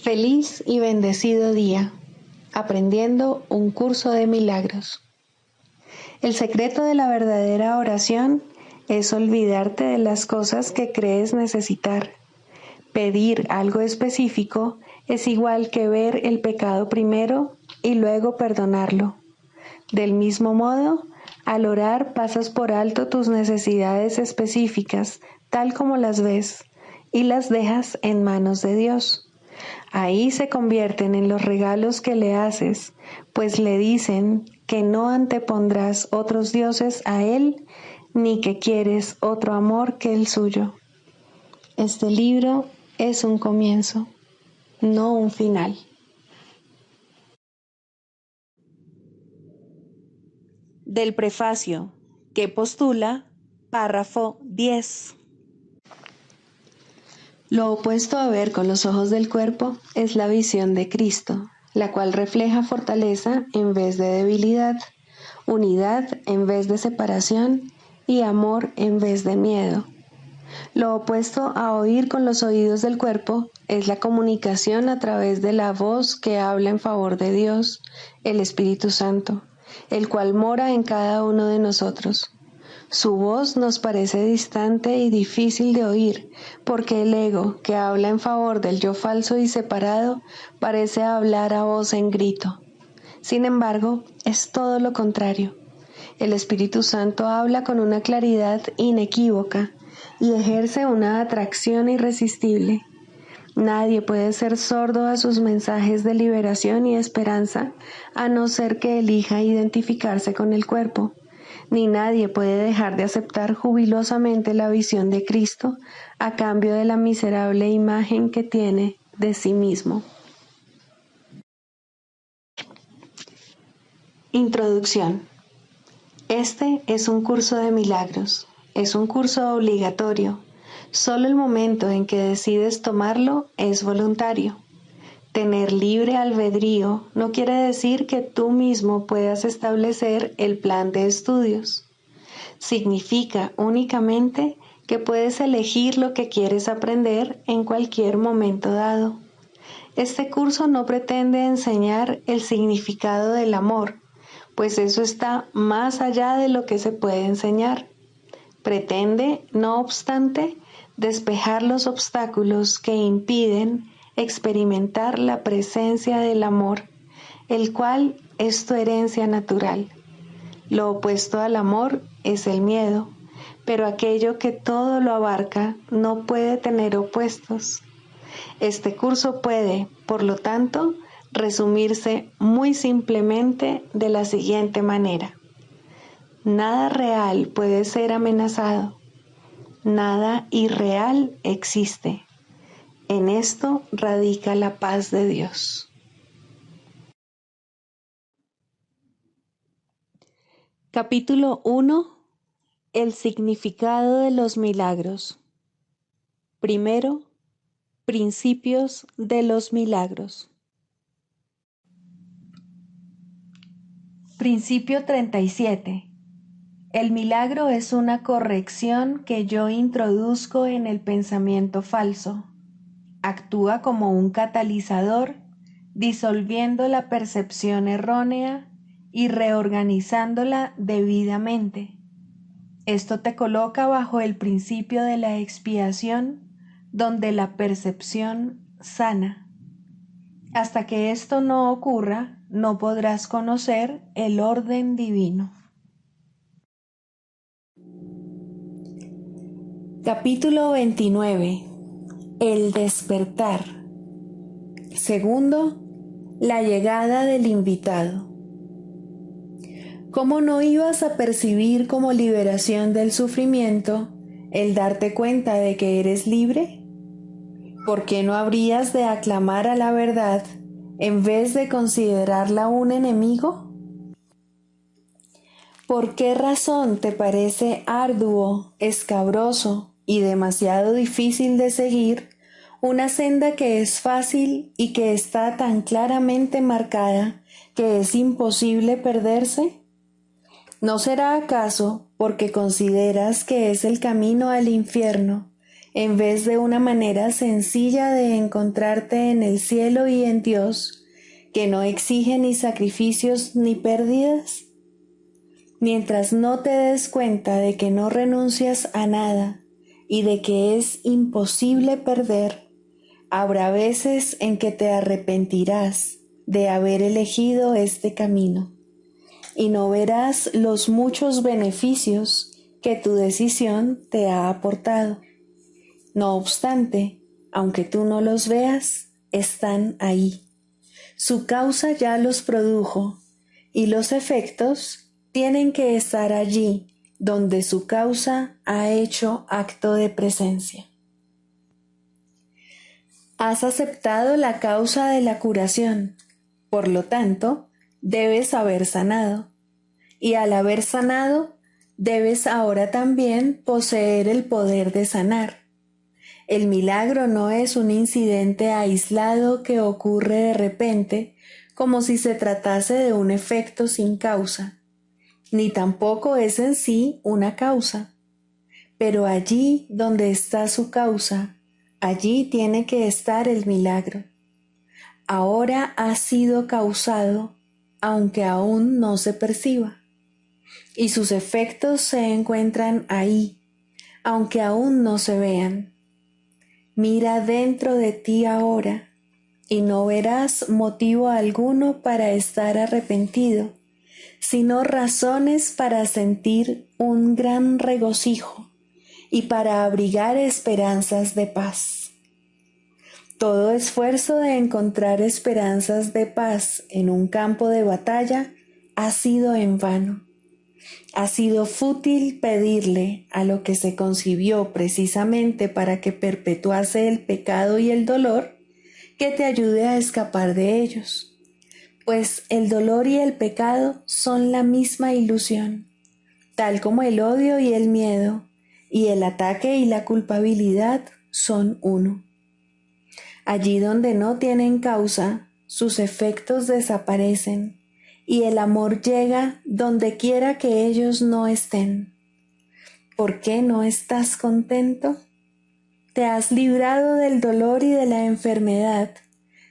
Feliz y bendecido día, aprendiendo un curso de milagros. El secreto de la verdadera oración es olvidarte de las cosas que crees necesitar. Pedir algo específico es igual que ver el pecado primero y luego perdonarlo. Del mismo modo, al orar pasas por alto tus necesidades específicas, tal como las ves, y las dejas en manos de Dios. Ahí se convierten en los regalos que le haces, pues le dicen que no antepondrás otros dioses a Él, ni que quieres otro amor que el suyo. Este libro es un comienzo, no un final. Del prefacio, que postula, párrafo 10. Lo opuesto a ver con los ojos del cuerpo es la visión de Cristo, la cual refleja fortaleza en vez de debilidad, unidad en vez de separación y amor en vez de miedo. Lo opuesto a oír con los oídos del cuerpo es la comunicación a través de la voz que habla en favor de Dios, el Espíritu Santo, el cual mora en cada uno de nosotros. Su voz nos parece distante y difícil de oír, porque el ego, que habla en favor del yo falso y separado, parece hablar a voz en grito. Sin embargo, es todo lo contrario. El Espíritu Santo habla con una claridad inequívoca y ejerce una atracción irresistible. Nadie puede ser sordo a sus mensajes de liberación y esperanza, a no ser que elija identificarse con el cuerpo. Ni nadie puede dejar de aceptar jubilosamente la visión de Cristo a cambio de la miserable imagen que tiene de sí mismo. Introducción. Este es un curso de milagros. Es un curso obligatorio. Solo el momento en que decides tomarlo es voluntario. Tener libre albedrío no quiere decir que tú mismo puedas establecer el plan de estudios. Significa únicamente que puedes elegir lo que quieres aprender en cualquier momento dado. Este curso no pretende enseñar el significado del amor, pues eso está más allá de lo que se puede enseñar. Pretende, no obstante, despejar los obstáculos que impiden experimentar la presencia del amor, el cual es tu herencia natural. Lo opuesto al amor es el miedo, pero aquello que todo lo abarca no puede tener opuestos. Este curso puede, por lo tanto, resumirse muy simplemente de la siguiente manera. Nada real puede ser amenazado. Nada irreal existe. En esto radica la paz de Dios. Capítulo 1. El significado de los milagros. Primero, principios de los milagros. Principio 37. El milagro es una corrección que yo introduzco en el pensamiento falso. Actúa como un catalizador, disolviendo la percepción errónea y reorganizándola debidamente. Esto te coloca bajo el principio de la expiación, donde la percepción sana. Hasta que esto no ocurra, no podrás conocer el orden divino. Capítulo 29. El despertar. Segundo, la llegada del invitado. ¿Cómo no ibas a percibir como liberación del sufrimiento el darte cuenta de que eres libre? ¿Por qué no habrías de aclamar a la verdad en vez de considerarla un enemigo? ¿Por qué razón te parece arduo, escabroso y demasiado difícil de seguir una senda que es fácil y que está tan claramente marcada que es imposible perderse? ¿No será acaso porque consideras que es el camino al infierno en vez de una manera sencilla de encontrarte en el cielo y en Dios, que no exige ni sacrificios ni pérdidas? Mientras no te des cuenta de que no renuncias a nada y de que es imposible perder, habrá veces en que te arrepentirás de haber elegido este camino y no verás los muchos beneficios que tu decisión te ha aportado. No obstante, aunque tú no los veas, están ahí. Su causa ya los produjo y los efectos tienen que estar allí donde su causa ha hecho acto de presencia. Has aceptado la causa de la curación, por lo tanto, debes haber sanado. Y al haber sanado, debes ahora también poseer el poder de sanar. El milagro no es un incidente aislado que ocurre de repente, como si se tratase de un efecto sin causa, ni tampoco es en sí una causa. Pero allí donde está su causa, allí tiene que estar el milagro. Ahora ha sido causado, aunque aún no se perciba. Y sus efectos se encuentran ahí, aunque aún no se vean. Mira dentro de ti ahora, y no verás motivo alguno para estar arrepentido, sino razones para sentir un gran regocijo y para abrigar esperanzas de paz. Todo esfuerzo de encontrar esperanzas de paz en un campo de batalla ha sido en vano. Ha sido fútil pedirle a lo que se concibió precisamente para que perpetuase el pecado y el dolor, que te ayude a escapar de ellos, pues el dolor y el pecado son la misma ilusión, tal como el odio y el miedo, y el ataque y la culpabilidad son uno. Allí donde no tienen causa, sus efectos desaparecen, y el amor llega donde quiera que ellos no estén. ¿Por qué no estás contento? Te has librado del dolor y de la enfermedad,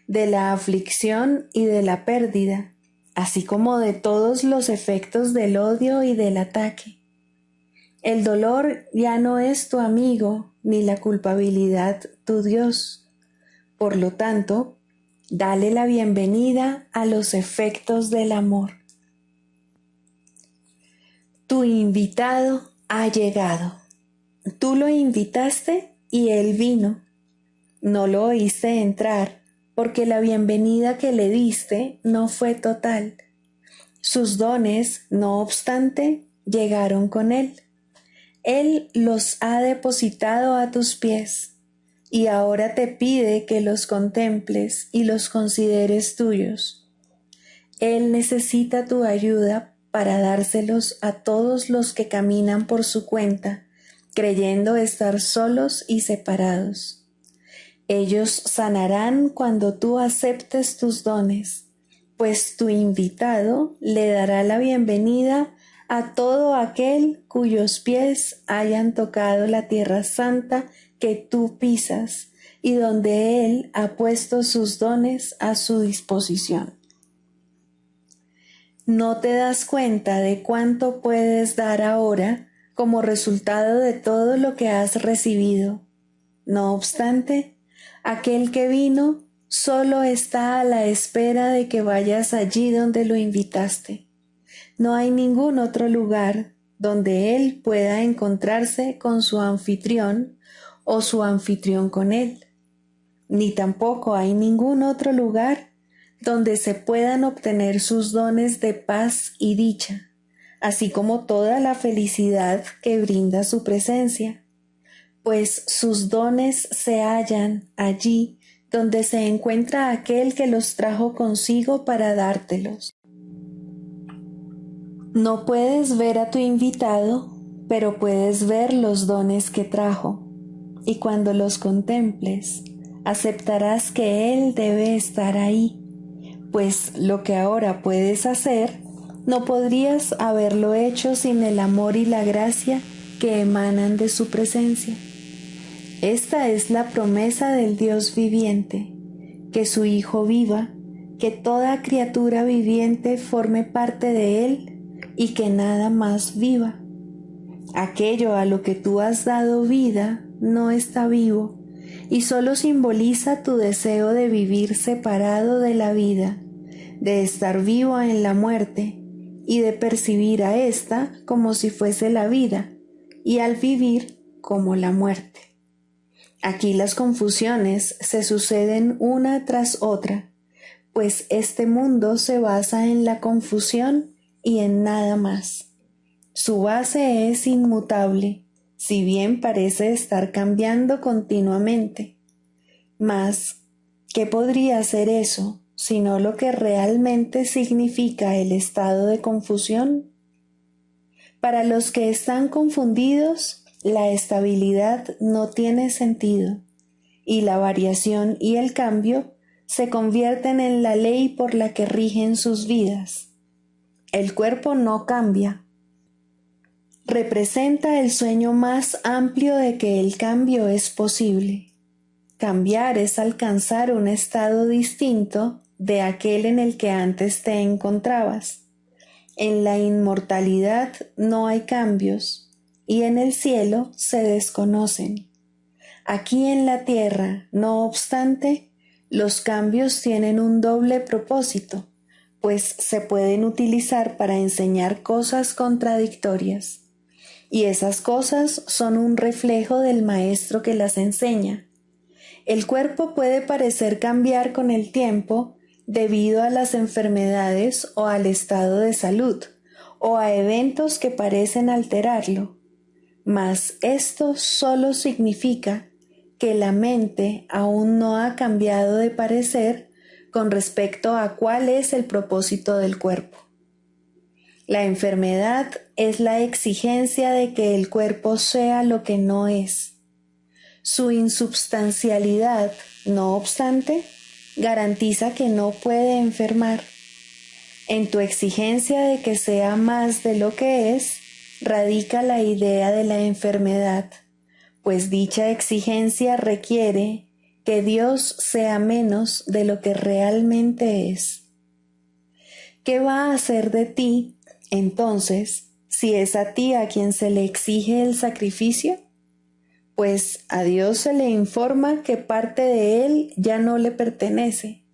de la aflicción y de la pérdida, así como de todos los efectos del odio y del ataque. El dolor ya no es tu amigo, ni la culpabilidad tu Dios. Por lo tanto, dale la bienvenida a los efectos del amor. Tu invitado ha llegado. Tú lo invitaste y él vino. No lo oíste entrar, porque la bienvenida que le diste no fue total. Sus dones, no obstante, llegaron con él. Él los ha depositado a tus pies. Y ahora te pide que los contemples y los consideres tuyos. Él necesita tu ayuda para dárselos a todos los que caminan por su cuenta, creyendo estar solos y separados. Ellos sanarán cuando tú aceptes tus dones, pues tu invitado le dará la bienvenida a todo aquel cuyos pies hayan tocado la tierra santa que tú pisas y donde Él ha puesto sus dones a su disposición. No te das cuenta de cuánto puedes dar ahora como resultado de todo lo que has recibido. No obstante, aquel que vino solo está a la espera de que vayas allí donde lo invitaste. No hay ningún otro lugar donde Él pueda encontrarse con su anfitrión o su anfitrión con él, ni tampoco hay ningún otro lugar donde se puedan obtener sus dones de paz y dicha, así como toda la felicidad que brinda su presencia, pues sus dones se hallan allí donde se encuentra aquel que los trajo consigo para dártelos. No puedes ver a tu invitado, pero puedes ver los dones que trajo. Y cuando los contemples, aceptarás que Él debe estar ahí, pues lo que ahora puedes hacer, no podrías haberlo hecho sin el amor y la gracia que emanan de su presencia. Esta es la promesa del Dios viviente, que su Hijo viva, que toda criatura viviente forme parte de Él y que nada más viva. Aquello a lo que tú has dado vida no está vivo y solo simboliza tu deseo de vivir separado de la vida, de estar vivo en la muerte y de percibir a ésta como si fuese la vida y al vivir como la muerte. Aquí las confusiones se suceden una tras otra, pues este mundo se basa en la confusión y en nada más. Su base es inmutable, si bien parece estar cambiando continuamente. Mas, ¿qué podría ser eso, sino lo que realmente significa el estado de confusión? Para los que están confundidos, la estabilidad no tiene sentido, y la variación y el cambio se convierten en la ley por la que rigen sus vidas. El cuerpo no cambia. Representa el sueño más amplio de que el cambio es posible. Cambiar es alcanzar un estado distinto de aquel en el que antes te encontrabas. En la inmortalidad no hay cambios y en el cielo se desconocen. Aquí en la tierra, no obstante, los cambios tienen un doble propósito, pues se pueden utilizar para enseñar cosas contradictorias. Y esas cosas son un reflejo del maestro que las enseña. El cuerpo puede parecer cambiar con el tiempo debido a las enfermedades o al estado de salud, o a eventos que parecen alterarlo. Mas esto solo significa que la mente aún no ha cambiado de parecer con respecto a cuál es el propósito del cuerpo. La enfermedad es la exigencia de que el cuerpo sea lo que no es. Su insubstancialidad, no obstante, garantiza que no puede enfermar. En tu exigencia de que sea más de lo que es, radica la idea de la enfermedad, pues dicha exigencia requiere que Dios sea menos de lo que realmente es. ¿Qué va a hacer de ti, entonces, si es a ti a quien se le exige el sacrificio? Pues a Dios se le informa que parte de él ya no le pertenece,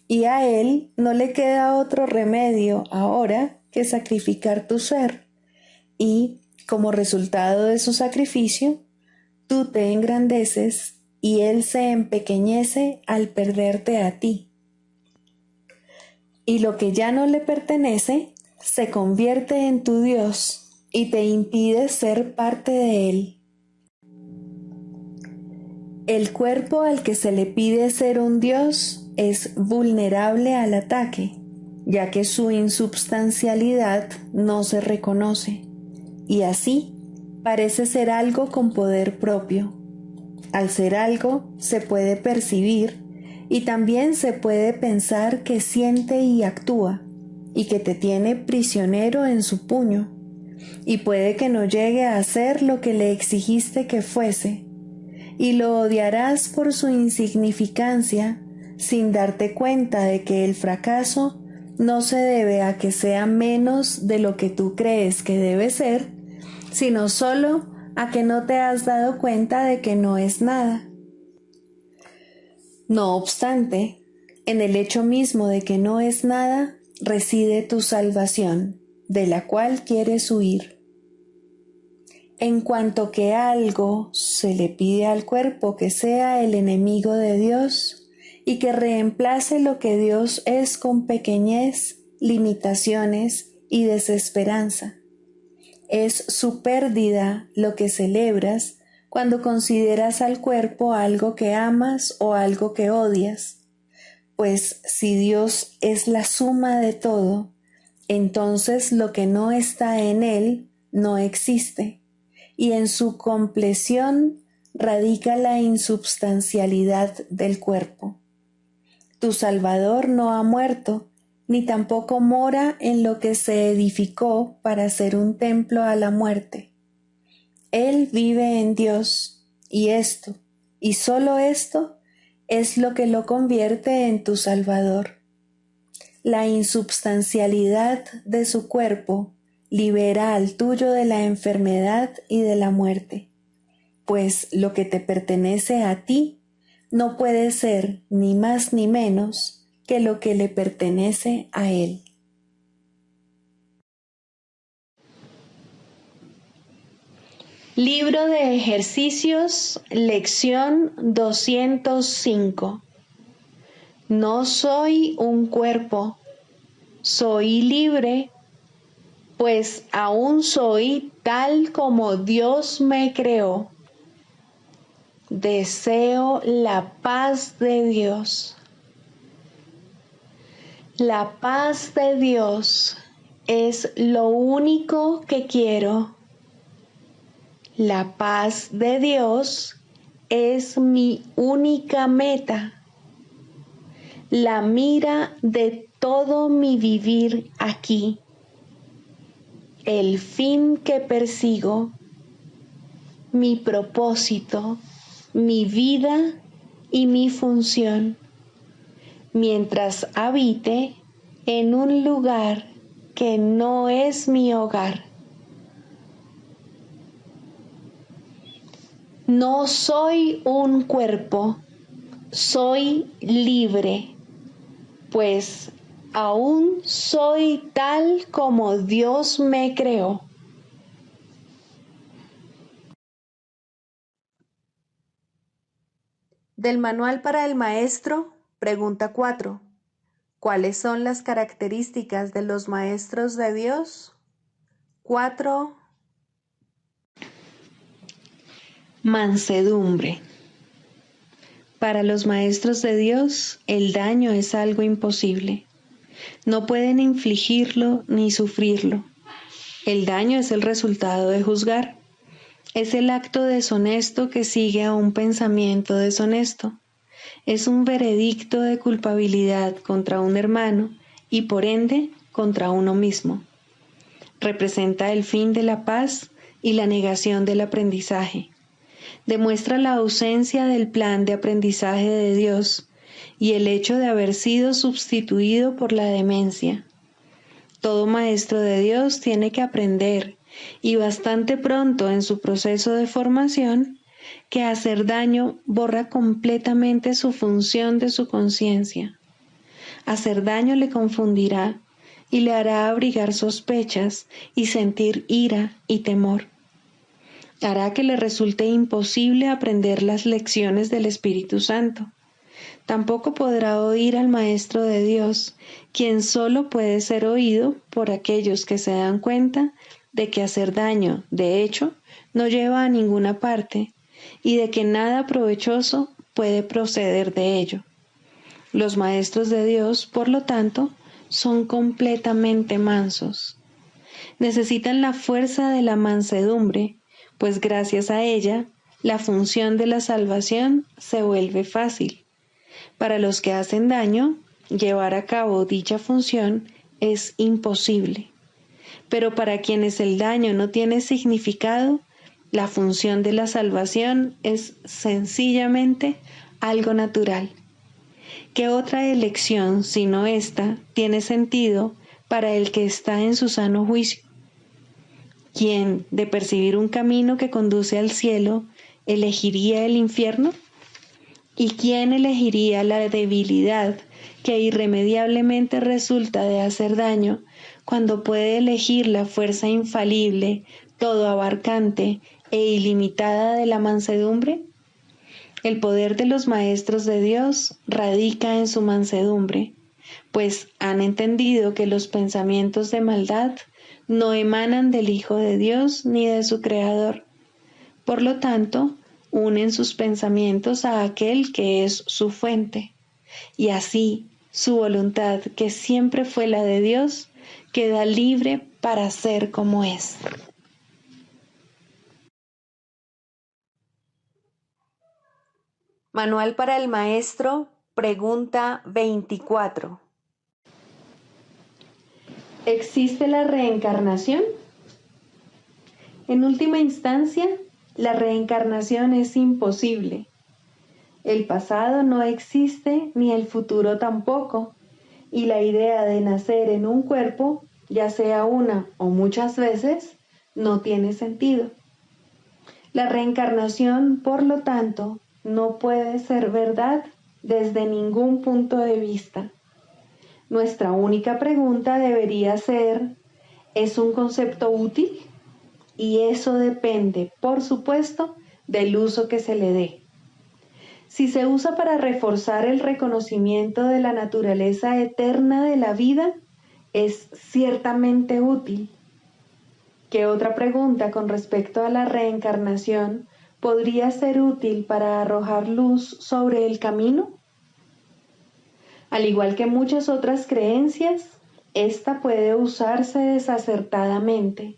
y a él no le queda otro remedio ahora que sacrificar tu ser, y, como resultado de su sacrificio, tú te engrandeces y él se empequeñece al perderte a ti. Y lo que ya no le pertenece se convierte en tu Dios y te impide ser parte de él. El cuerpo al que se le pide ser un Dios es vulnerable al ataque, ya que su insubstancialidad no se reconoce, y así parece ser algo con poder propio. Al ser algo, se puede percibir y también se puede pensar que siente y actúa, y que te tiene prisionero en su puño, y puede que no llegue a ser lo que le exigiste que fuese, y lo odiarás por su insignificancia sin darte cuenta de que el fracaso no se debe a que sea menos de lo que tú crees que debe ser, sino solo a que no te has dado cuenta de que no es nada. No obstante, en el hecho mismo de que no es nada, reside tu salvación, de la cual quieres huir. En cuanto que algo se le pide al cuerpo que sea el enemigo de Dios y que reemplace lo que Dios es con pequeñez, limitaciones y desesperanza. Es su pérdida lo que celebras cuando consideras al cuerpo algo que amas o algo que odias. Pues si Dios es la suma de todo, entonces lo que no está en él no existe. Y en su compleción radica la insubstancialidad del cuerpo. Tu Salvador no ha muerto, ni tampoco mora en lo que se edificó para ser un templo a la muerte. Él vive en Dios, y esto, y solo esto, es lo que lo convierte en tu Salvador. La insubstancialidad de su cuerpo libera al tuyo de la enfermedad y de la muerte, pues lo que te pertenece a ti no puede ser ni más ni menos que lo que le pertenece a Él. Libro de ejercicios, lección 205. No soy un cuerpo, soy libre, pues aún soy tal como Dios me creó. Deseo la paz de Dios. La paz de Dios es lo único que quiero. La paz de Dios es mi única meta, la mira de todo mi vivir aquí, el fin que persigo, mi propósito, mi vida y mi función, mientras habite en un lugar que no es mi hogar. No soy un cuerpo, soy libre, pues aún soy tal como Dios me creó. Del Manual para el Maestro, pregunta 4. ¿Cuáles son las características de los maestros de Dios? 4. Mansedumbre. Para los maestros de Dios, el daño es algo imposible. No pueden infligirlo ni sufrirlo. El daño es el resultado de juzgar. Es el acto deshonesto que sigue a un pensamiento deshonesto. Es un veredicto de culpabilidad contra un hermano y por ende contra uno mismo. Representa el fin de la paz y la negación del aprendizaje. Demuestra la ausencia del plan de aprendizaje de Dios y el hecho de haber sido sustituido por la demencia. Todo maestro de Dios tiene que aprender, y bastante pronto en su proceso de formación, que hacer daño borra completamente su función de su conciencia. Hacer daño le confundirá y le hará abrigar sospechas y sentir ira y temor. Hará que le resulte imposible aprender las lecciones del Espíritu Santo. Tampoco podrá oír al Maestro de Dios, quien solo puede ser oído por aquellos que se dan cuenta de que hacer daño, de hecho, no lleva a ninguna parte y de que nada provechoso puede proceder de ello. Los maestros de Dios, por lo tanto, son completamente mansos. Necesitan la fuerza de la mansedumbre, pues gracias a ella, la función de la salvación se vuelve fácil. Para los que hacen daño, llevar a cabo dicha función es imposible. Pero para quienes el daño no tiene significado, la función de la salvación es sencillamente algo natural. ¿Qué otra elección, sino esta, tiene sentido para el que está en su sano juicio? ¿Quién, de percibir un camino que conduce al cielo, elegiría el infierno? ¿Y quién elegiría la debilidad que irremediablemente resulta de hacer daño cuando puede elegir la fuerza infalible, todo abarcante e ilimitada de la mansedumbre? El poder de los maestros de Dios radica en su mansedumbre, pues han entendido que los pensamientos de maldad no emanan del Hijo de Dios ni de su Creador. Por lo tanto, unen sus pensamientos a aquel que es su fuente, y así su voluntad, que siempre fue la de Dios, queda libre para ser como es. Manual para el Maestro, pregunta 24. ¿Existe la reencarnación? En última instancia, La reencarnación es imposible. El pasado no existe ni el futuro tampoco, y la idea de nacer en un cuerpo, ya sea una o muchas veces, no tiene sentido. La reencarnación, por lo tanto, no puede ser verdad desde ningún punto de vista. Nuestra única pregunta debería ser, ¿es un concepto útil? Y eso depende, por supuesto, del uso que se le dé. Si se usa para reforzar el reconocimiento de la naturaleza eterna de la vida, es ciertamente útil. ¿Qué otra pregunta con respecto a la reencarnación podría ser útil para arrojar luz sobre el camino? Al igual que muchas otras creencias, esta puede usarse desacertadamente.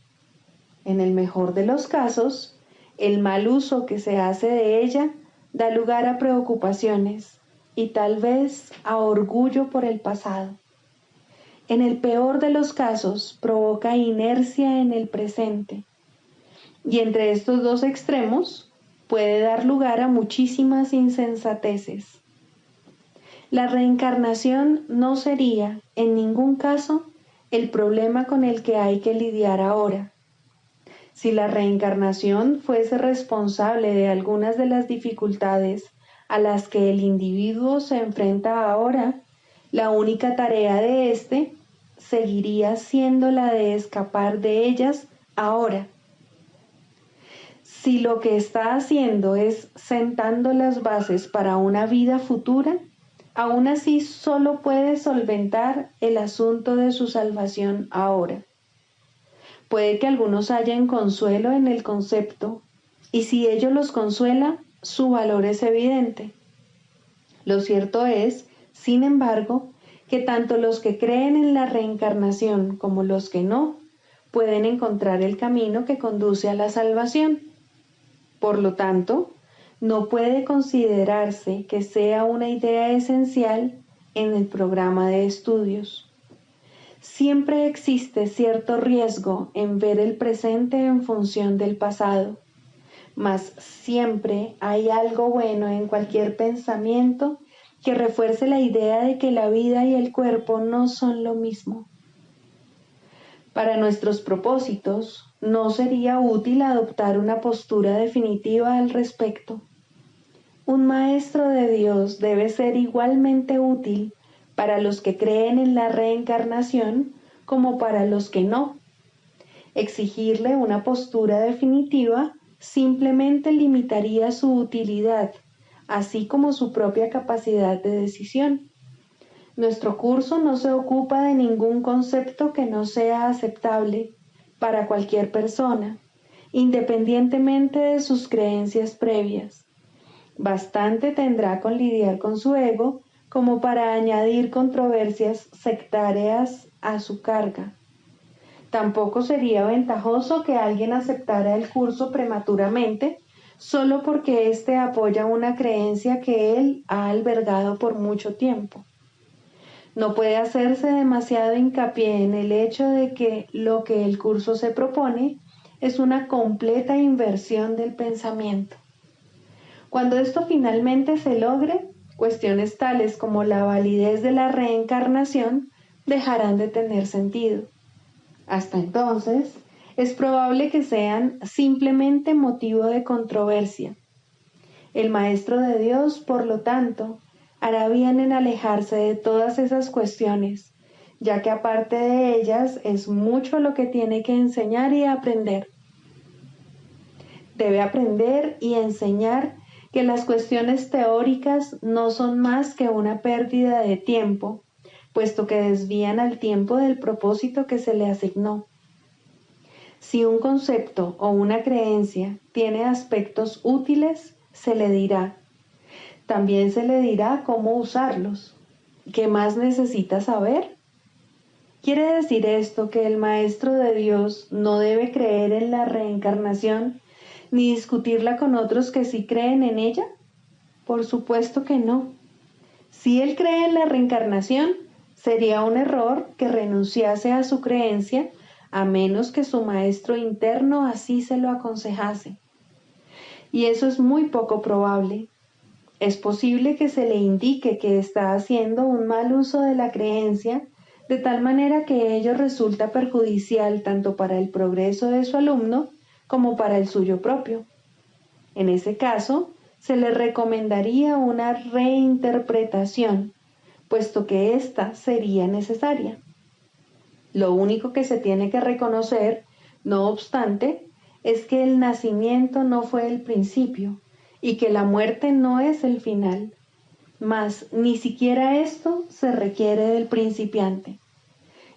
En el mejor de los casos, el mal uso que se hace de ella da lugar a preocupaciones y tal vez a orgullo por el pasado. En el peor de los casos, provoca inercia en el presente. Y entre estos dos extremos, puede dar lugar a muchísimas insensateces. La reencarnación no sería, en ningún caso, el problema con el que hay que lidiar ahora. Si la reencarnación fuese responsable de algunas de las dificultades a las que el individuo se enfrenta ahora, la única tarea de éste seguiría siendo la de escapar de ellas ahora. Si lo que está haciendo es sentando las bases para una vida futura, aún así solo puede solventar el asunto de su salvación ahora. Puede que algunos hallen consuelo en el concepto, y si ello los consuela, su valor es evidente. Lo cierto es, sin embargo, que tanto los que creen en la reencarnación como los que no, pueden encontrar el camino que conduce a la salvación. Por lo tanto, no puede considerarse que sea una idea esencial en el programa de estudios. Siempre existe cierto riesgo en ver el presente en función del pasado, mas siempre hay algo bueno en cualquier pensamiento que refuerce la idea de que la vida y el cuerpo no son lo mismo. Para nuestros propósitos, no sería útil adoptar una postura definitiva al respecto. Un maestro de Dios debe ser igualmente útil para los que creen en la reencarnación como para los que no. Exigirle una postura definitiva simplemente limitaría su utilidad, así como su propia capacidad de decisión. Nuestro curso no se ocupa de ningún concepto que no sea aceptable para cualquier persona, independientemente de sus creencias previas. Bastante tendrá con lidiar con su ego como para añadir controversias sectarias a su carga. Tampoco sería ventajoso que alguien aceptara el curso prematuramente solo porque éste apoya una creencia que él ha albergado por mucho tiempo. No puede hacerse demasiado hincapié en el hecho de que lo que el curso se propone es una completa inversión del pensamiento. Cuando esto finalmente se logre, cuestiones tales como la validez de la reencarnación dejarán de tener sentido. Hasta entonces, es probable que sean simplemente motivo de controversia. El Maestro de Dios, por lo tanto, hará bien en alejarse de todas esas cuestiones, ya que aparte de ellas es mucho lo que tiene que enseñar y aprender. Debe aprender y enseñar que las cuestiones teóricas no son más que una pérdida de tiempo, puesto que desvían al tiempo del propósito que se le asignó. Si un concepto o una creencia tiene aspectos útiles, se le dirá. También se le dirá cómo usarlos. ¿Qué más necesita saber? ¿Quiere decir esto que el Maestro de Dios no debe creer en la reencarnación ni discutirla con otros que sí creen en ella? Por supuesto que no. Si él cree en la reencarnación, sería un error que renunciase a su creencia a menos que su maestro interno así se lo aconsejase. y eso es muy poco probable. Es posible que se le indique que está haciendo un mal uso de la creencia, de tal manera que ello resulta perjudicial tanto para el progreso de su alumno como para el suyo propio. En ese caso, se le recomendaría una reinterpretación, puesto que ésta sería necesaria. Lo único que se tiene que reconocer, no obstante, es que el nacimiento no fue el principio y que la muerte no es el final, mas ni siquiera esto se requiere del principiante.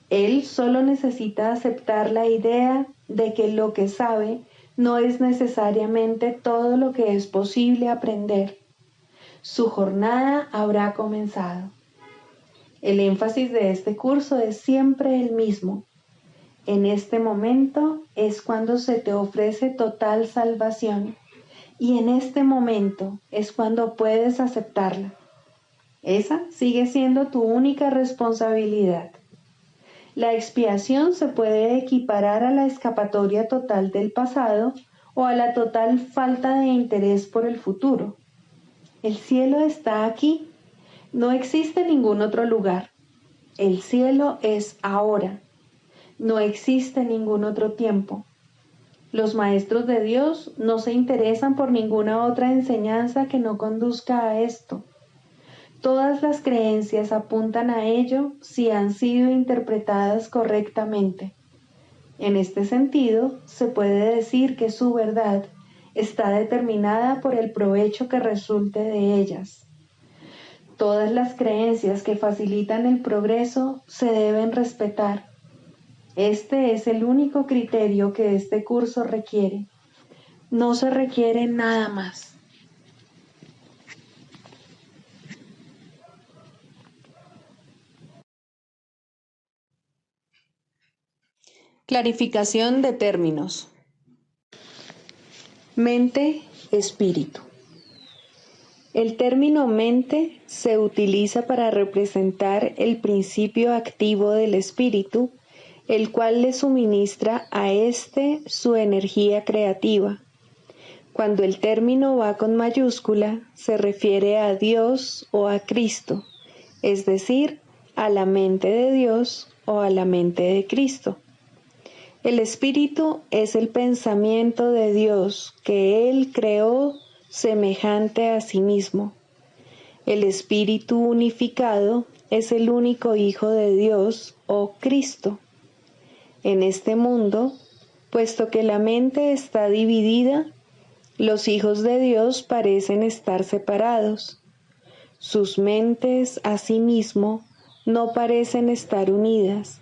Él solo necesita aceptar la idea de que lo que sabe no es necesariamente todo lo que es posible aprender. Su jornada habrá comenzado. El énfasis de este curso es siempre el mismo. En este momento es cuando se te ofrece total salvación y en este momento es cuando puedes aceptarla. Esa sigue siendo tu única responsabilidad. La expiación se puede equiparar a la escapatoria total del pasado o a la total falta de interés por el futuro. El cielo está aquí. No existe ningún otro lugar. El cielo es ahora. No existe ningún otro tiempo. Los maestros de Dios no se interesan por ninguna otra enseñanza que no conduzca a esto. Todas las creencias apuntan a ello si han sido interpretadas correctamente. En este sentido, se puede decir que su verdad está determinada por el provecho que resulte de ellas. Todas las creencias que facilitan el progreso se deben respetar. Este es el único criterio que este curso requiere. No se requiere nada más. Clarificación de términos. Mente, espíritu. El término mente se utiliza para representar el principio activo del espíritu, el cual le suministra a éste su energía creativa. Cuando el término va con mayúscula, se refiere a Dios o a Cristo, es decir, a la mente de Dios o a la mente de Cristo. El espíritu es el pensamiento de Dios que Él creó semejante a sí mismo. El espíritu unificado es el único Hijo de Dios o Cristo. En este mundo, puesto que la mente está dividida, los hijos de Dios parecen estar separados. Sus mentes, asimismo, no parecen estar unidas.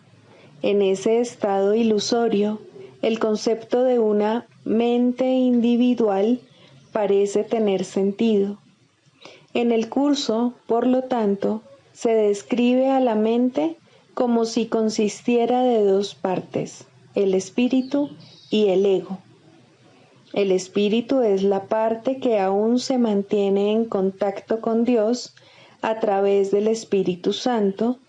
En ese estado ilusorio, el concepto de una mente individual parece tener sentido. En el curso, por lo tanto, se describe a la mente como si consistiera de dos partes, el espíritu y el ego. El espíritu es la parte que aún se mantiene en contacto con Dios a través del Espíritu Santo,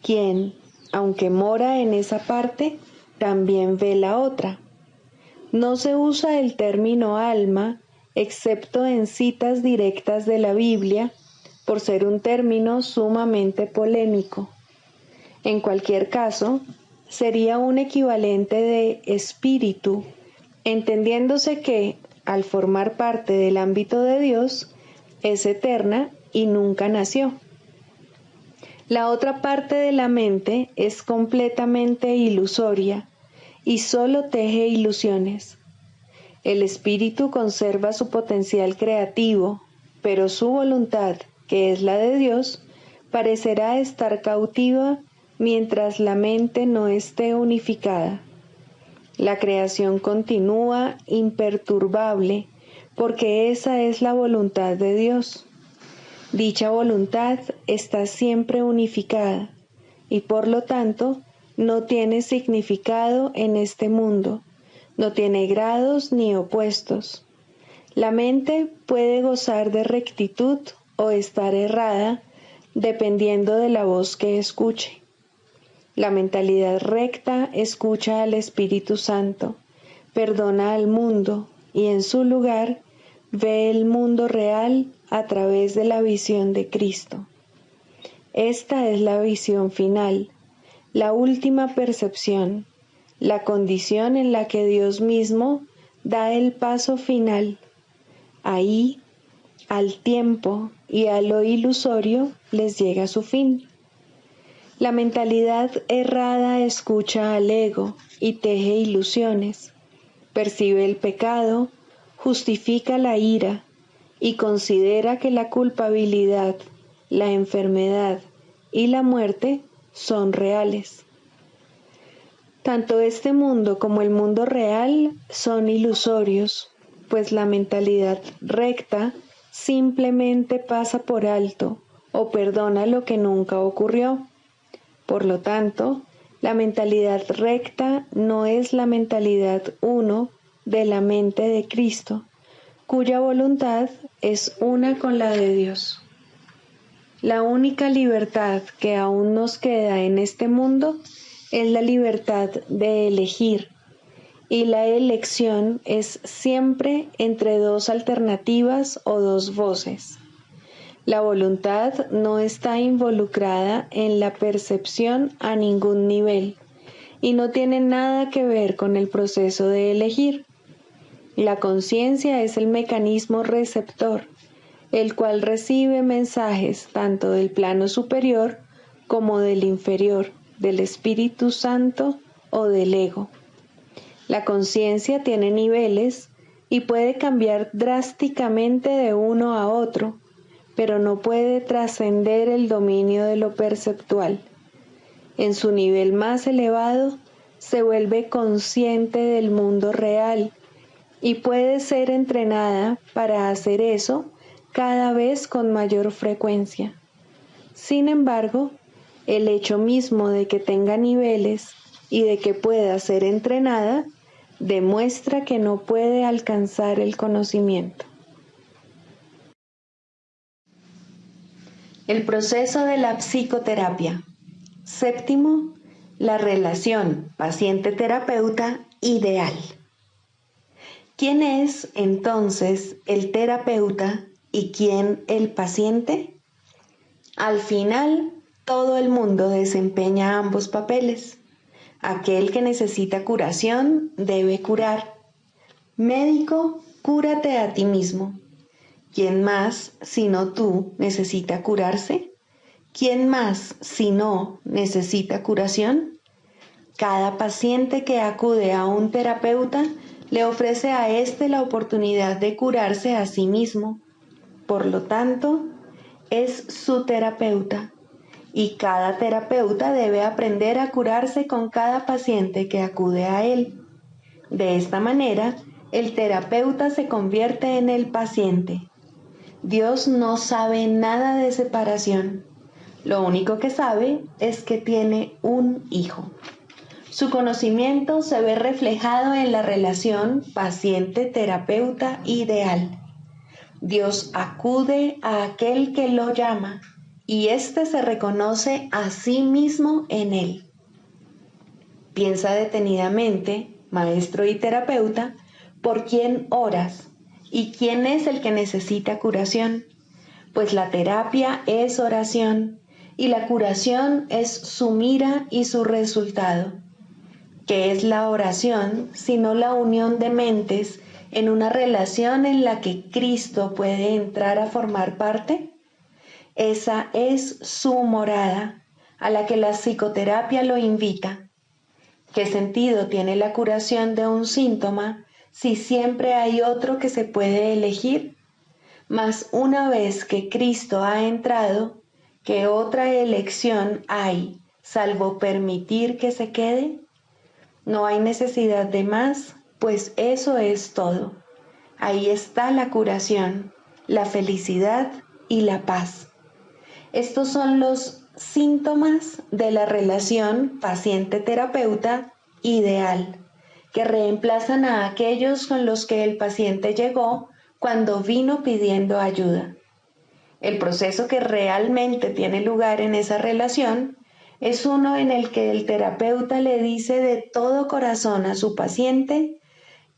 quien, aunque mora en esa parte, también ve la otra. No se usa el término alma, excepto en citas directas de la Biblia, por ser un término sumamente polémico. En cualquier caso, sería un equivalente de espíritu, entendiéndose que, al formar parte del ámbito de Dios, es eterna y nunca nació. La otra parte de la mente es completamente ilusoria y solo teje ilusiones. El espíritu conserva su potencial creativo, pero su voluntad, que es la de Dios, parecerá estar cautiva mientras la mente no esté unificada. La creación continúa imperturbable porque esa es la voluntad de Dios. Dicha voluntad está siempre unificada y por lo tanto no tiene significado en este mundo, no tiene grados ni opuestos. La mente puede gozar de rectitud o estar errada dependiendo de la voz que escuche. La mentalidad recta escucha al Espíritu Santo, perdona al mundo y en su lugar ve el mundo real a través de la visión de Cristo. Esta es la visión final, la última percepción, la condición en la que Dios mismo da el paso final. Ahí, al tiempo y a lo ilusorio les llega su fin. La mentalidad errada escucha al ego y teje ilusiones, percibe el pecado, justifica la ira y considera que la culpabilidad, la enfermedad y la muerte son reales. Tanto este mundo como el mundo real son ilusorios, pues la mentalidad recta simplemente pasa por alto o perdona lo que nunca ocurrió. Por lo tanto, la mentalidad recta no es la mentalidad uno de la mente de Cristo, cuya voluntad es una con la de Dios. La única libertad que aún nos queda en este mundo es la libertad de elegir, y la elección es siempre entre dos alternativas o dos voces. La voluntad no está involucrada en la percepción a ningún nivel y no tiene nada que ver con el proceso de elegir. La conciencia es el mecanismo receptor, el cual recibe mensajes tanto del plano superior como del inferior, del Espíritu Santo o del ego. La conciencia tiene niveles y puede cambiar drásticamente de uno a otro, pero no puede trascender el dominio de lo perceptual. En su nivel más elevado, se vuelve consciente del mundo real y puede ser entrenada para hacer eso cada vez con mayor frecuencia. Sin embargo, el hecho mismo de que tenga niveles y de que pueda ser entrenada demuestra que no puede alcanzar el conocimiento. El proceso de la psicoterapia. Séptimo, la relación paciente-terapeuta ideal. ¿Quién es entonces el terapeuta y quién el paciente? Al final, todo el mundo desempeña ambos papeles. Aquel que necesita curación debe curar. Médico, cúrate a ti mismo. ¿Quién más, sino tú, necesita curarse? ¿Quién más, si no, necesita curación? Cada paciente que acude a un terapeuta le ofrece a éste la oportunidad de curarse a sí mismo. Por lo tanto, es su terapeuta, y cada terapeuta debe aprender a curarse con cada paciente que acude a él. De esta manera, el terapeuta se convierte en el paciente. Dios no sabe nada de separación. Lo único que sabe es que tiene un hijo. Su conocimiento se ve reflejado en la relación paciente-terapeuta ideal. Dios acude a aquel que lo llama y éste se reconoce a sí mismo en él. Piensa detenidamente, maestro y terapeuta, por quién oras y quién es el que necesita curación, pues la terapia es oración y la curación es su mira y su resultado. ¿Qué es la oración sino la unión de mentes en una relación en la que Cristo puede entrar a formar parte? Esa es su morada, a la que la psicoterapia lo invita. ¿Qué sentido tiene la curación de un síntoma si siempre hay otro que se puede elegir? Mas una vez que Cristo ha entrado, ¿qué otra elección hay, salvo permitir que se quede? No hay necesidad de más, pues eso es todo. Ahí está la curación, la felicidad y la paz. Estos son los síntomas de la relación paciente-terapeuta ideal, que reemplazan a aquellos con los que el paciente llegó cuando vino pidiendo ayuda. El proceso que realmente tiene lugar en esa relación es uno en el que el terapeuta le dice de todo corazón a su paciente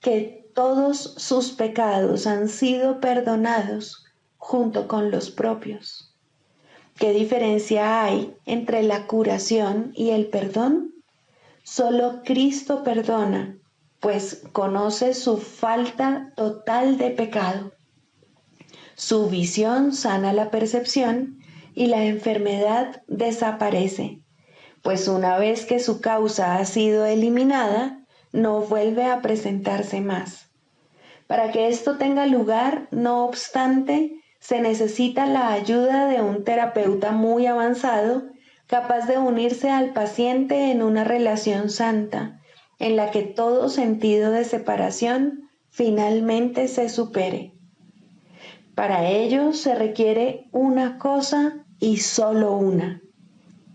que todos sus pecados han sido perdonados junto con los propios. ¿Qué diferencia hay entre la curación y el perdón? Solo Cristo perdona, pues conoce su falta total de pecado. Su visión sana la percepción y la enfermedad desaparece, pues una vez que su causa ha sido eliminada, no vuelve a presentarse más. Para que esto tenga lugar, no obstante, se necesita la ayuda de un terapeuta muy avanzado, capaz de unirse al paciente en una relación santa, en la que todo sentido de separación finalmente se supere. Para ello se requiere una cosa y solo una: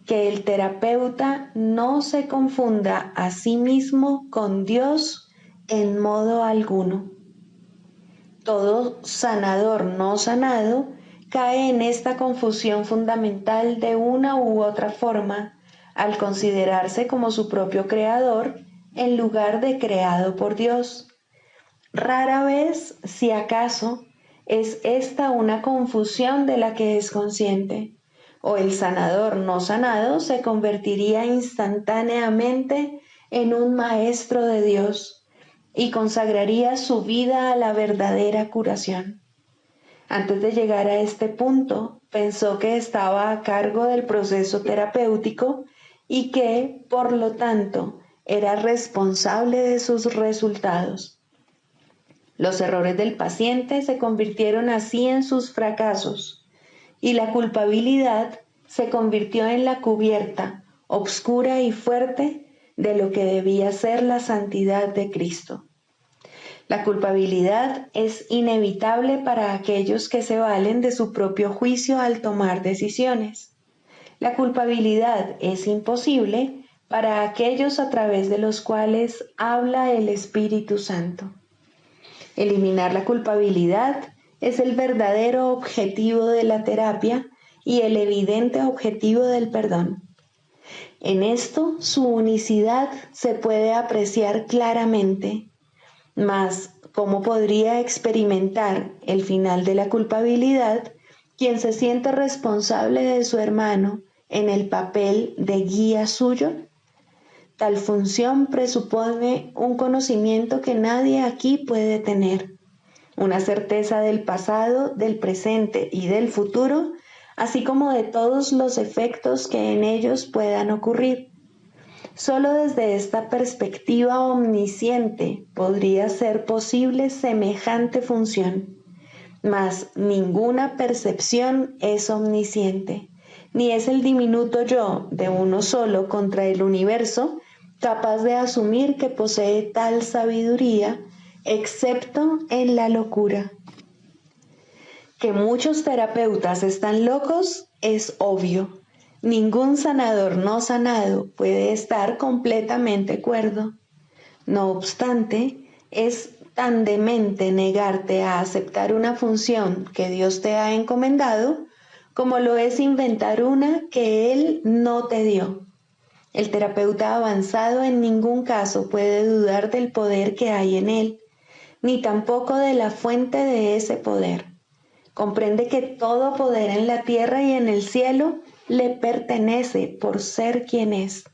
que el terapeuta no se confunda a sí mismo con Dios en modo alguno. Todo sanador no sanado cae en esta confusión fundamental de una u otra forma al considerarse como su propio creador en lugar de creado por Dios. Rara vez, si acaso, es esta una confusión de la que es consciente, o el sanador no sanado se convertiría instantáneamente en un maestro de Dios y consagraría su vida a la verdadera curación. Antes de llegar a este punto, pensó que estaba a cargo del proceso terapéutico y que, por lo tanto, era responsable de sus resultados. Los errores del paciente se convirtieron así en sus fracasos, y la culpabilidad se convirtió en la cubierta, obscura y fuerte, de lo que debía ser la santidad de Cristo. La culpabilidad es inevitable para aquellos que se valen de su propio juicio al tomar decisiones. La culpabilidad es imposible para aquellos a través de los cuales habla el Espíritu Santo. Eliminar la culpabilidad es el verdadero objetivo de la terapia y el evidente objetivo del perdón. En esto su unicidad se puede apreciar claramente, mas ¿cómo podría experimentar el final de la culpabilidad quien se siente responsable de su hermano en el papel de guía suyo? Tal función presupone un conocimiento que nadie aquí puede tener, una certeza del pasado, del presente y del futuro, así como de todos los efectos que en ellos puedan ocurrir. Solo desde esta perspectiva omnisciente podría ser posible semejante función, mas ninguna percepción es omnisciente, ni es el diminuto yo de uno solo contra el universo capaz de asumir que posee tal sabiduría, excepto en la locura. Que muchos terapeutas están locos es obvio. Ningún sanador no sanado puede estar completamente cuerdo. No obstante, es tan demente negarte a aceptar una función que Dios te ha encomendado como lo es inventar una que Él no te dio. El terapeuta avanzado en ningún caso puede dudar del poder que hay en él, ni tampoco de la fuente de ese poder. Comprende que todo poder en la tierra y en el cielo le pertenece por ser quien es.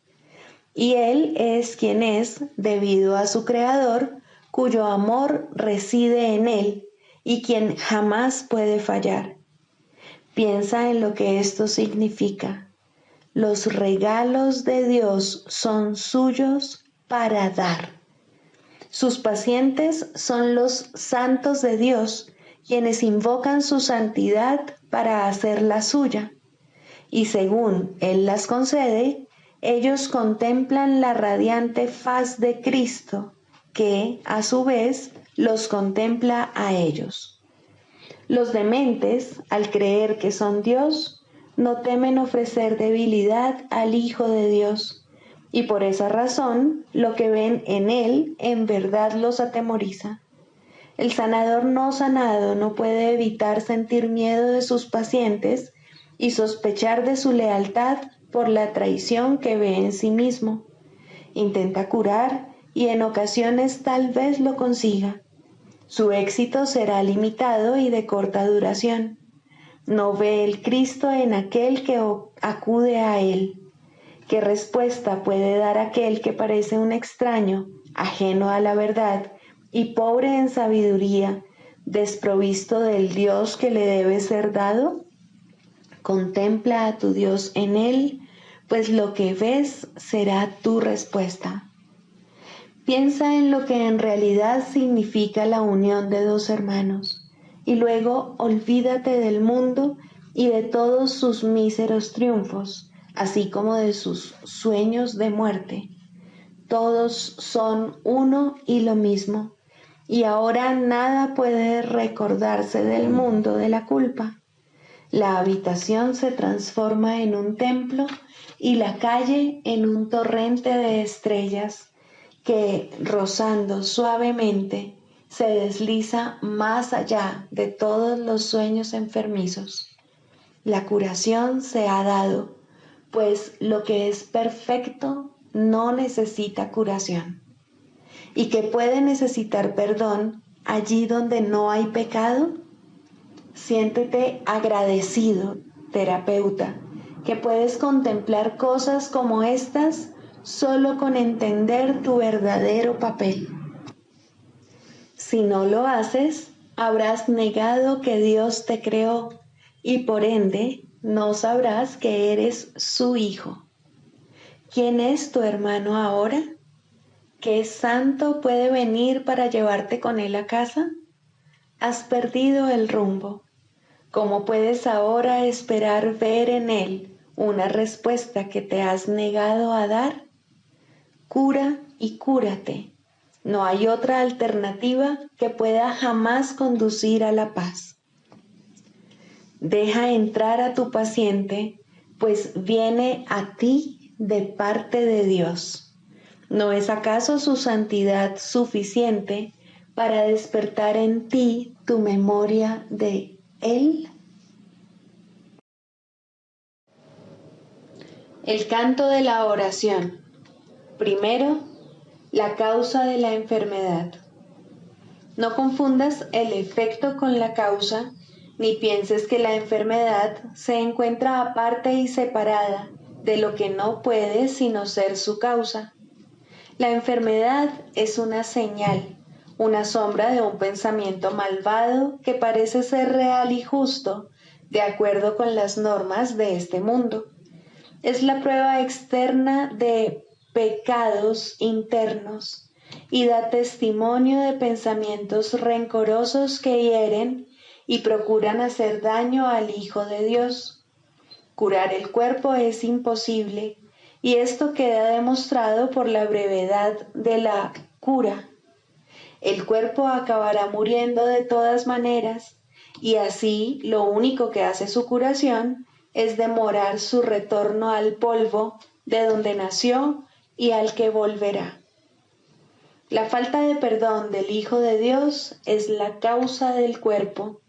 Y Él es quien es debido a su Creador, cuyo amor reside en Él y quien jamás puede fallar. Piensa en lo que esto significa. Los regalos de Dios son suyos para dar. Sus pacientes son los santos de Dios, quienes invocan su santidad para hacerla suya. Y según Él las concede, ellos contemplan la radiante faz de Cristo, que, a su vez, los contempla a ellos. Los dementes, al creer que son Dios, no temen ofrecer debilidad al Hijo de Dios, y por esa razón lo que ven en Él en verdad los atemoriza. El sanador no sanado no puede evitar sentir miedo de sus pacientes y sospechar de su lealtad por la traición que ve en sí mismo. Intenta curar y en ocasiones tal vez lo consiga, Su éxito será limitado y de corta duración. No ve el Cristo en aquel que acude a él. ¿Qué respuesta puede dar aquel que parece un extraño, ajeno a la verdad y pobre en sabiduría, desprovisto del Dios que le debe ser dado? Contempla a tu Dios en él, pues lo que ves será tu respuesta. Piensa en lo que en realidad significa la unión de dos hermanos, y luego olvídate del mundo y de todos sus míseros triunfos, así como de sus sueños de muerte. Todos son uno y lo mismo, y ahora nada puede recordarse del mundo de la culpa. La habitación se transforma en un templo y la calle en un torrente de estrellas que, rozando suavemente, se desliza más allá de todos los sueños enfermizos. La curación se ha dado, pues lo que es perfecto no necesita curación. ¿Y que puede necesitar perdón allí donde no hay pecado? Siéntete agradecido, terapeuta, que puedes contemplar cosas como estas solo con entender tu verdadero papel. Si no lo haces, habrás negado que Dios te creó y por ende no sabrás que eres su hijo. ¿Quién es tu hermano ahora? ¿Qué santo puede venir para llevarte con él a casa? Has perdido el rumbo. ¿Cómo puedes ahora esperar ver en él una respuesta que te has negado a dar? Cura y cúrate. No hay otra alternativa que pueda jamás conducir a la paz. Deja entrar a tu paciente, pues viene a ti de parte de Dios. ¿No es acaso su santidad suficiente para despertar en ti tu memoria de Él? El canto de la oración. Primero, la causa de la enfermedad. No confundas el efecto con la causa, ni pienses que la enfermedad se encuentra aparte y separada de lo que no puede sino ser su causa. La enfermedad es una señal, una sombra de un pensamiento malvado que parece ser real y justo, de acuerdo con las normas de este mundo. Es la prueba externa de pecados internos y da testimonio de pensamientos rencorosos que hieren y procuran hacer daño al Hijo de Dios. Curar el cuerpo es imposible, y esto queda demostrado por la brevedad de la cura. El cuerpo acabará muriendo de todas maneras, y así lo único que hace su curación es demorar su retorno al polvo de donde nació y al que volverá. La falta de perdón del Hijo de Dios es la causa del cuerpo.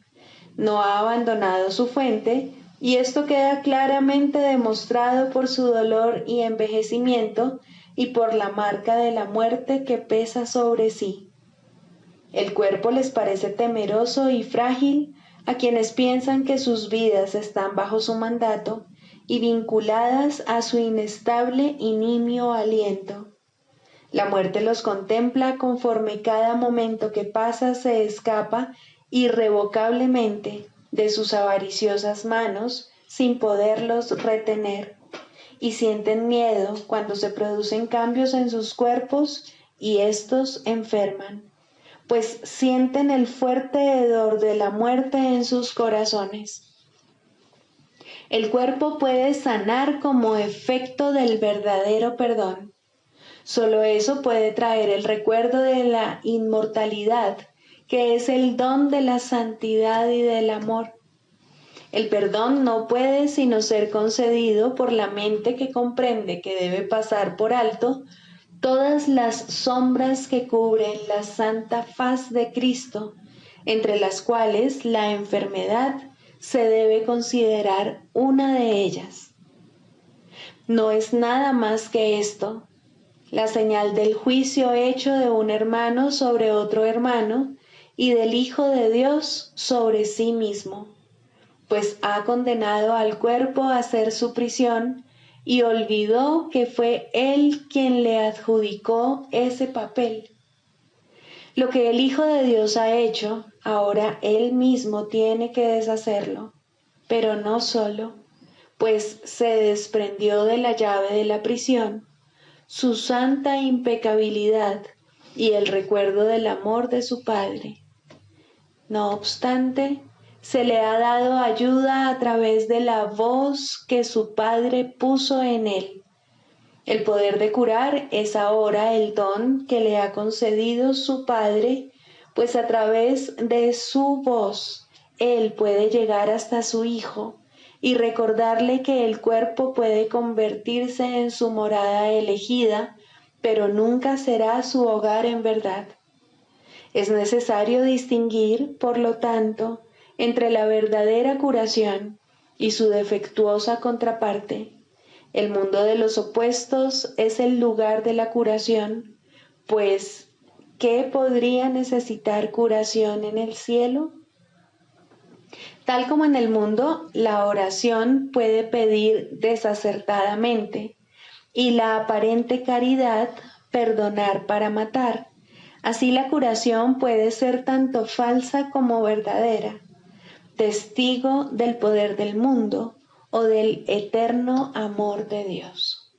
No ha abandonado su fuente, y esto queda claramente demostrado por su dolor y envejecimiento y por la marca de la muerte que pesa sobre sí. El cuerpo les parece temeroso y frágil a quienes piensan que sus vidas están bajo su mandato y vinculadas a su inestable y nimio aliento. La muerte los contempla conforme cada momento que pasa se escapa irrevocablemente de sus avariciosas manos sin poderlos retener, y sienten miedo cuando se producen cambios en sus cuerpos y éstos enferman, pues sienten el fuerte hedor de la muerte en sus corazones. El cuerpo puede sanar como efecto del verdadero perdón. Solo eso puede traer el recuerdo de la inmortalidad, que es el don de la santidad y del amor. El perdón no puede sino ser concedido por la mente que comprende que debe pasar por alto todas las sombras que cubren la santa faz de Cristo, entre las cuales la enfermedad se debe considerar una de ellas. No es nada más que esto, la señal del juicio hecho de un hermano sobre otro hermano, y del Hijo de Dios sobre sí mismo, pues ha condenado al cuerpo a hacer su prisión y olvidó que fue Él quien le adjudicó ese papel. Lo que el Hijo de Dios ha hecho, ahora Él mismo tiene que deshacerlo, pero no solo, pues se desprendió de la llave de la prisión, su santa impecabilidad y el recuerdo del amor de su Padre. No obstante, se le ha dado ayuda a través de la voz que su Padre puso en él. El poder de curar es ahora el don que le ha concedido su Padre, pues a través de su voz él puede llegar hasta su Hijo y recordarle que el cuerpo puede convertirse en su morada elegida, pero nunca será su hogar en verdad. Es necesario distinguir, por lo tanto, entre la verdadera curación y su defectuosa contraparte. El mundo de los opuestos es el lugar de la curación, pues, ¿qué podría necesitar curación en el cielo? Tal como en el mundo, la oración puede pedir desacertadamente y la aparente caridad perdonar para matar. Así la curación puede ser tanto falsa como verdadera, testigo del poder del mundo o del eterno amor de Dios.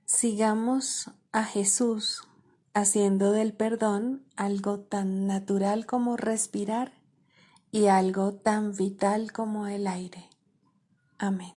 Sigamos a Jesús haciendo del perdón algo tan natural como respirar y algo tan vital como el aire. Amén.